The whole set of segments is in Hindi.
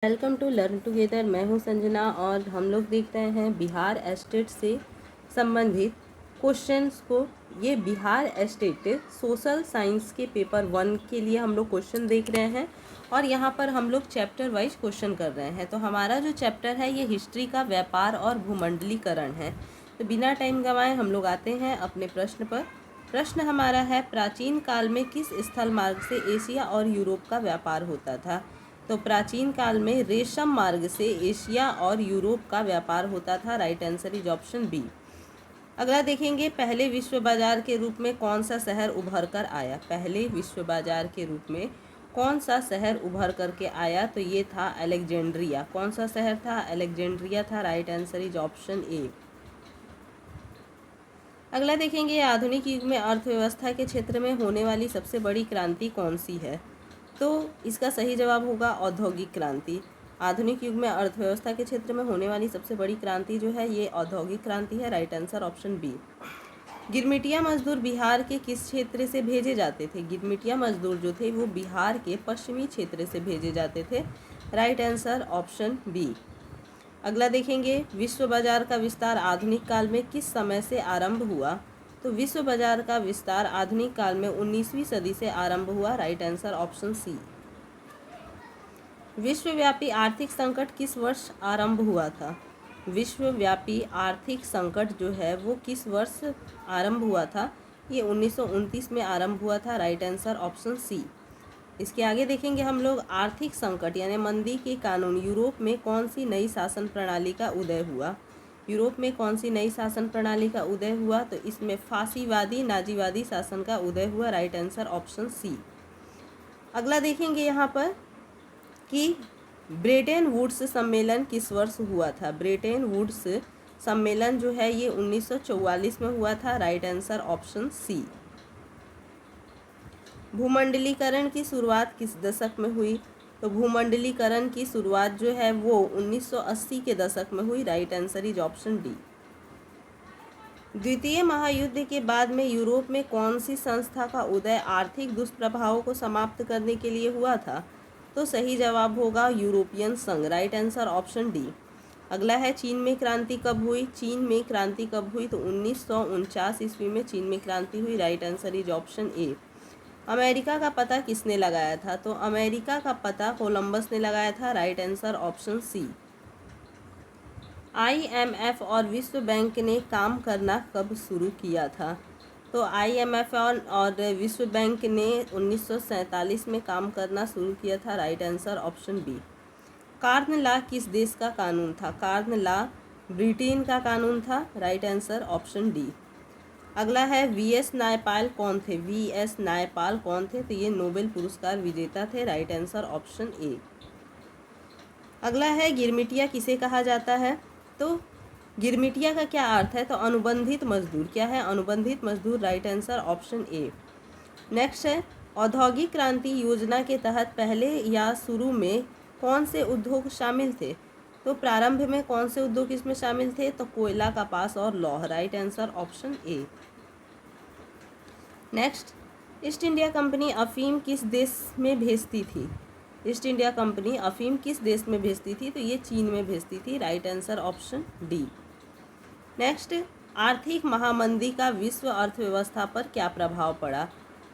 Welcome to learn together. मैं हूं संजना और हम लोग देख रहे हैं बिहार एस्टेट से संबंधित क्वेश्चंस को। ये बिहार एस्टेट सोशल साइंस के पेपर 1 के लिए हम लोग क्वेश्चन देख रहे हैं और यहाँ पर हम लोग चैप्टर वाइज क्वेश्चन कर रहे हैं। तो हमारा जो चैप्टर है ये हिस्ट्री का व्यापार और भूमंडलीकरण है। तो बिना टाइम गंवाए हम लोग आते हैं अपने प्रश्न पर। प्रश्न हमारा है, प्राचीन काल में किस स्थल मार्ग से एशिया और यूरोप का व्यापार होता था? तो प्राचीन काल में रेशम मार्ग से एशिया और यूरोप का व्यापार होता था। Right answer is option B. अगला देखेंगे, पहले विश्व बाजार के रूप में कौन सा शहर उभर कर आया? पहले विश्व बाजार के रूप में कौन सा शहर उभर करके आया? तो ये था अलेक्जेंड्रिया। कौन सा शहर था? अलेक्जेंड्रिया था। Right answer is option A. अगला देखेंगे, आधुनिक युग में अर्थव्यवस्था के क्षेत्र में होने वाली सबसे बड़ी क्रांति कौन सी है? तो इसका सही जवाब होगा औद्योगिक क्रांति। आधुनिक युग में अर्थव्यवस्था के क्षेत्र में होने वाली सबसे बड़ी क्रांति जो है ये औद्योगिक क्रांति है। Right answer option B. गिरमिटिया मजदूर बिहार के किस क्षेत्र से भेजे जाते थे? गिरमिटिया मजदूर जो थे वो बिहार के पश्चिमी क्षेत्र से भेजे जाते थे। Right answer option B. अगला देखेंगे, विश्व बाजार का विस्तार आधुनिक काल में किस समय से आरंभ हुआ? तो विश्व बाजार का विस्तार आधुनिक काल में 19वीं सदी से आरंभ हुआ। Right answer option C. विश्वव्यापी आर्थिक संकट किस वर्ष आरंभ हुआ था? विश्वव्यापी आर्थिक संकट जो है वो किस वर्ष आरंभ हुआ था? ये 1929 में आरंभ हुआ था। Right answer option C. इसके आगे देखेंगे हम लोग, आर्थिक संकट यानी मंदी के कानून यूरोप में कौन सी नई शासन प्रणाली का उदय हुआ? यूरोप में कौन सी नई शासन प्रणाली का उदय हुआ? तो इसमें फासीवादी नाजीवादी शासन का उदय हुआ। Right answer option C. अगला देखेंगे यहाँ पर कि ब्रेटन वुड्स सम्मेलन किस वर्ष हुआ था? ब्रेटन वुड्स सम्मेलन जो है ये 1944 में हुआ था। Right answer option C. भूमंडलीकरण की शुरुआत किस दशक में हुई? तो भूमंडलीकरण की शुरुआत जो है वो 1980 के दशक में हुई। Right answer is option D. द्वितीय महायुद्ध के बाद में यूरोप में कौन सी संस्था का उदय आर्थिक दुष्प्रभावों को समाप्त करने के लिए हुआ था? तो सही जवाब होगा यूरोपियन संघ। Right answer option D. अगला है, चीन में क्रांति कब हुई? चीन में क्रांति कब हुई? तो 1949 ईस्वी में चीन में क्रांति हुई। Right answer is option A. America का पता किसने लगाया था? तो अमेरिका का पता कोलंबस ने लगाया था। Right answer option C. IMF और विश्व बैंक ने काम करना कब शुरू किया था? तो IMF और विश्व बैंक ने 1947 में काम करना शुरू किया था। Right answer option B. Corn law किस देश का कानून था? कार्न लॉ ब्रिटेन का कानून था। Right answer option D. अगला है, VS नायपाल कौन थे? VS नायपाल कौन थे? तो ये नोबेल पुरस्कार विजेता थे। Right answer option A. अगला है, गिरमिटिया किसे कहा जाता है? तो गिरमिटिया का क्या अर्थ है? तो अनुबंधित मजदूर। क्या है? अनुबंधित मजदूर। Right answer option A. Next है, औद्योगिक क्रांति योजना के तहत पहले या शुरू में कौन से उद्योग शामिल थे? तो प्रारंभ में कौन से उद्योग इसमें शामिल थे? तो कोयला, कपास और लौह। Right answer option A. Next, east India company अफीम किस देश में भेजती थी? ईस्ट इंडिया कंपनी अफीम किस देश में भेजती थी? तो ये चीन में भेजती थी। Right answer option D. Next, आर्थिक महामंदी का विश्व अर्थव्यवस्था पर क्या प्रभाव पड़ा?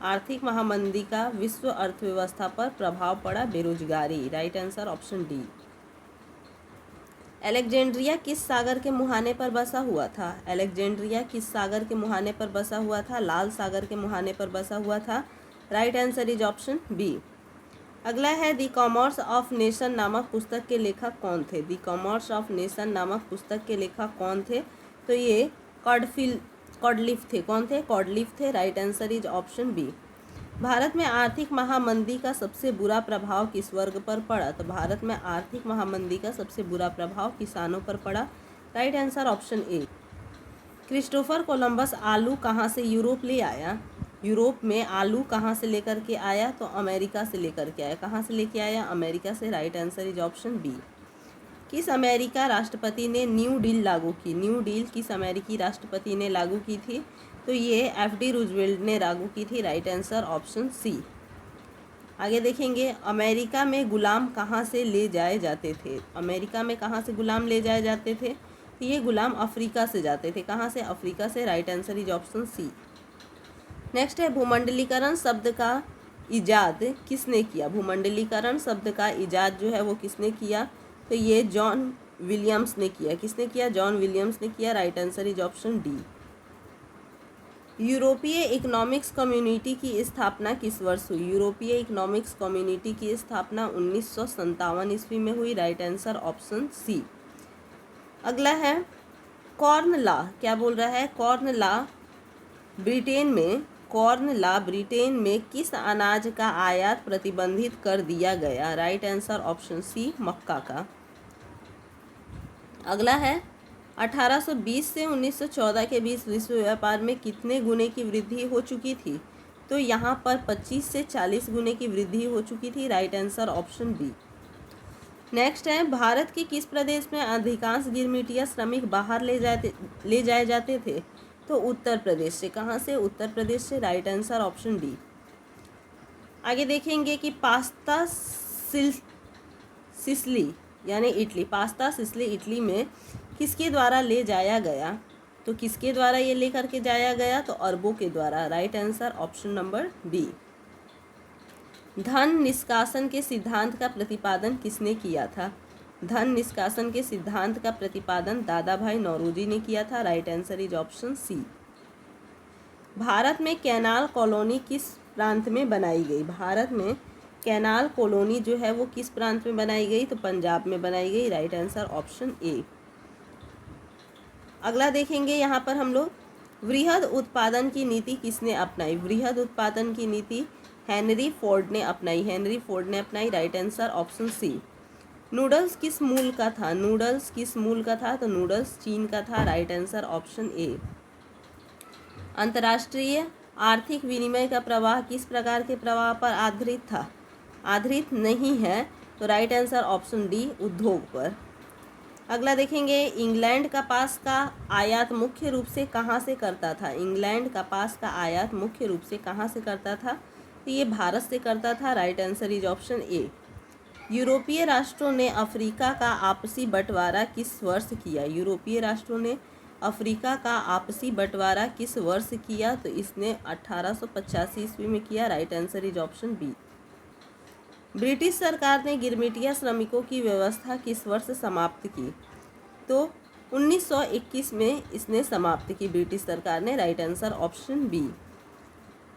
आर्थिक महामंदी का विश्व अर्थव्यवस्था पर प्रभाव पड़ा बेरोजगारी। Right answer option D. Alexandria किस सागर के मुहाने पर बसा हुआ था? अलेक्जेंड्रिया किस सागर के मुहाने पर बसा हुआ था? लाल सागर के मुहाने पर बसा हुआ था। Right answer is option B. अगला है, द कॉमर्स ऑफ नेशन नामक पुस्तक के लेखक कौन थे? द कॉमर्स ऑफ नेशन नामक पुस्तक के लेखक कौन थे? तो ये कॉडलिफ थे। कौन थे? कॉडलिफ थे। Right answer is option B. Bharat में आर्थिक महामंदी का सबसे बुरा प्रभाव किस वर्ग पर पड़ा? तो भारत में आर्थिक महामंदी का सबसे बुरा प्रभाव किसानों पर पड़ा। Right answer option A. Christopher Columbus आलू कहाँ से यूरोप ले आया? यूरोप में आलू कहाँ से लेकर के आया? तो अमेरिका से लेकर के आया। कहाँ से लेके आया? अमेरिका से। Right answer is option B. किस अमेरिका राष्ट्रपति ने न्यू डील लागू की? न्यू डील किस अमेरिकी राष्ट्रपति ने लागू की थी? तो ये FD रूजवेल्ट ने लागू की थी। Right answer option C. आगे देखेंगे, अमेरिका में गुलाम कहाँ से ले जाए जाते थे। अमेरिका में कहाँ से गुलाम ले जाए जाते थे, तो ये गुलाम अफ्रीका से जाते थे। कहाँ से? अफ्रीका से। Right answer is option C. Next है, भूमंडलीकरण शब्द का इजाद किसने किया। भूमंडलीकरण शब्द का इजाद जो है वो किसने किया, तो ये जॉन विलियम्स ने किया। किसने किया? जॉन विलियम्स ने किया। Right answer is option D. यूरोपीय इकोनॉमिक्स कम्युनिटी की स्थापना किस वर्ष हुई। यूरोपीय इकोनॉमिक्स कम्युनिटी की स्थापना 1957 ईस्वी में हुई। Right answer option C. अगला है, कॉर्न लॉ क्या बोल रहा है। कॉर्न लॉ ब्रिटेन में किस अनाज का आयात प्रतिबंधित कर दिया गया। राइट आंसर ऑप्शन सी, मक्का का। अगला है, 1820 से 1914 के बीच विश्व व्यापार में कितने गुने की वृद्धि हो चुकी थी, तो यहाँ पर 25 से 40 गुने की वृद्धि हो चुकी थी। Right answer option B. Next है, भारत के किस प्रदेश में अधिकांश गिरमिटिया श्रमिक बाहर ले जाए जाते थे, तो उत्तर प्रदेश से। कहाँ से? उत्तर प्रदेश से। Right answer option D. आगे देखेंगे कि पास्ता सिसिली यानी इटली, पास्ता सिसिली इटली में किसके द्वारा ले जाया गया, तो किसके द्वारा ये लेकर के जाया गया, तो अरबों के द्वारा। Right answer option number B. धन निष्कासन के सिद्धांत का प्रतिपादन किसने किया था। धन निष्कासन के सिद्धांत का प्रतिपादन दादा भाई नौरोजी ने किया था। Right answer is option C. Bharat में कैनाल कॉलोनी किस प्रांत में बनाई गई। भारत में कैनाल कॉलोनी जो है वो किस प्रांत में बनाई गई, तो पंजाब में बनाई गई। Right answer option A. अगला देखेंगे, यहाँ पर हम लोग, वृहद उत्पादन की नीति किसने अपनाई। वृहद उत्पादन की नीति हेनरी फोर्ड ने अपनाई। हेनरी फोर्ड ने अपनाई। Right answer option C. Noodles किस मूल का था। नूडल्स किस मूल का था, तो नूडल्स चीन का था। Right answer option A. अंतर्राष्ट्रीय आर्थिक विनिमय का प्रवाह किस प्रकार के प्रवाह पर आधारित था। आधारित नहीं है, तो राइट आंसर ऑप्शन डी, उद्योग पर। अगला देखेंगे, इंग्लैंड कपास का आयात मुख्य रूप से कहाँ से करता था। इंग्लैंड कपास का आयात मुख्य रूप से कहाँ से करता था, तो ये भारत से करता था। Right answer is option A. यूरोपीय राष्ट्रों ने अफ्रीका का आपसी बंटवारा किस वर्ष किया। यूरोपीय राष्ट्रों ने अफ्रीका का आपसी बंटवारा किस वर्ष किया, तो इसने 1885 ईस्वी में किया। Right answer is option B. British सरकार ने गिरमिटिया श्रमिकों की व्यवस्था किस वर्ष समाप्त की, तो 1921 में इसने समाप्त की ब्रिटिश सरकार ने। Right answer option B.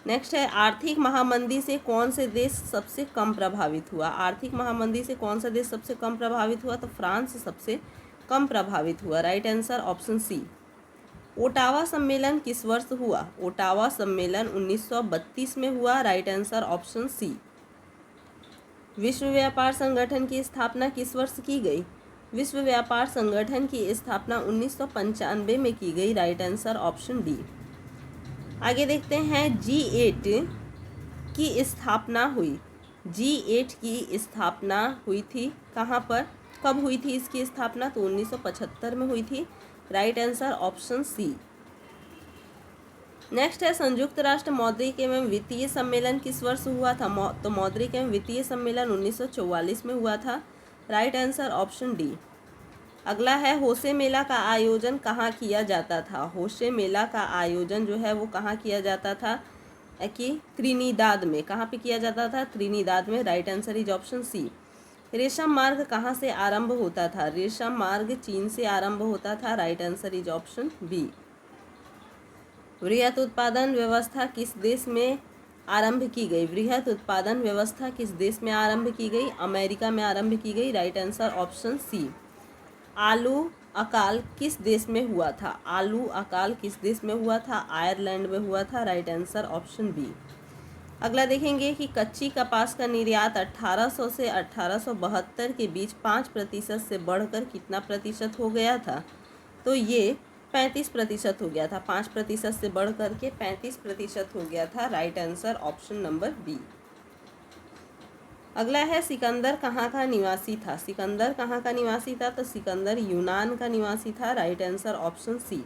Next है, आर्थिक महामंदी से कौन से देश सबसे कम प्रभावित हुआ। आर्थिक महामंदी से कौन सा देश सबसे कम प्रभावित हुआ, तो फ्रांस सबसे कम प्रभावित हुआ। Right answer option C. Ottawa सम्मेलन किस वर्ष हुआ। ओटावा सम्मेलन 1932 में हुआ। Right answer option C. विश्व व्यापार संगठन की स्थापना किस वर्ष की गई। विश्व व्यापार संगठन की स्थापना 1995 में की गई। Right answer option D. आगे देखते हैं, G8 की स्थापना हुई। G8 की स्थापना हुई थी कहाँ पर, कब हुई थी इसकी स्थापना, तो 1975 में हुई थी। Right answer option C. Next है, संयुक्त राष्ट्र मौद्रिक एवं वित्तीय सम्मेलन किस वर्ष हुआ था, तो मौद्रिक एवं वित्तीय सम्मेलन 1944 में हुआ था। Right answer option D. अगला है, होशे मेला का आयोजन कहाँ किया जाता था। होशे मेला का आयोजन जो है वो कहाँ किया जाता था, कि त्रिनिदाद में। कहाँ पे किया जाता था, त्रिनिदाद में। Right answer is option C. रेशम मार्ग कहाँ से आरंभ होता था। रेशम मार्ग चीन से आरंभ होता था। Right answer is option B. वृहत उत्पादन व्यवस्था किस देश में आरंभ की गई। वृहत उत्पादन व्यवस्था किस देश में आरंभ की गई, अमेरिका में आरंभ की गई। Right answer option C. आलू अकाल किस देश में हुआ था। आलू अकाल किस देश में हुआ था, आयरलैंड में हुआ था। Right answer option B. अगला देखेंगे कि कच्ची कपास का निर्यात 1800 से 1872 के बीच 5% से बढ़कर कितना प्रतिशत हो गया था, तो ये 35% हो गया था। 5% से बढ़ करके 35% हो गया था। Right answer option number B. अगला है, सिकंदर कहाँ का निवासी था। सिकंदर कहाँ का निवासी था, तो सिकंदर यूनान का निवासी था। Right answer option C.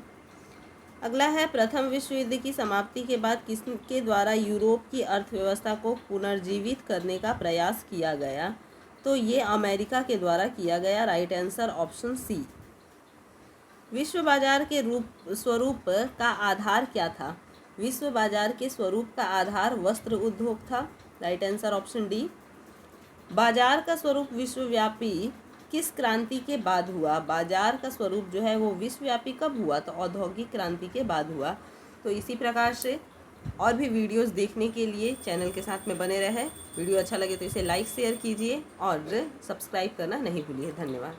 अगला है प्रथम विश्व युद्ध की समाप्ति के बाद किसके द्वारा यूरोप की अर्थव्यवस्था को पुनर्जीवित करने का प्रयास किया गया? तो ये अमेरिका के द्वारा किया गया। Right answer option C. विश्व बाजार के स्वरूप का आधार क्या था? विश्व बाजार के स्वरूप का आधार वस्त्र उद्योग था। Right answer option D. बाजार का स्वरूप विश्वव्यापी किस क्रांति के बाद हुआ? बाजार का स्वरूप जो है वो विश्वव्यापी कब हुआ? तो औद्योगिक क्रांति के बाद हुआ। तो इसी प्रकार से और भी वीडियोस देखने के लिए चैनल के साथ में बने रहें। वीडियो अच्छा लगे तो इसे लाइक शेयर कीजिए और सब्सक्राइब करना नहीं भूलिए। धन्यवाद।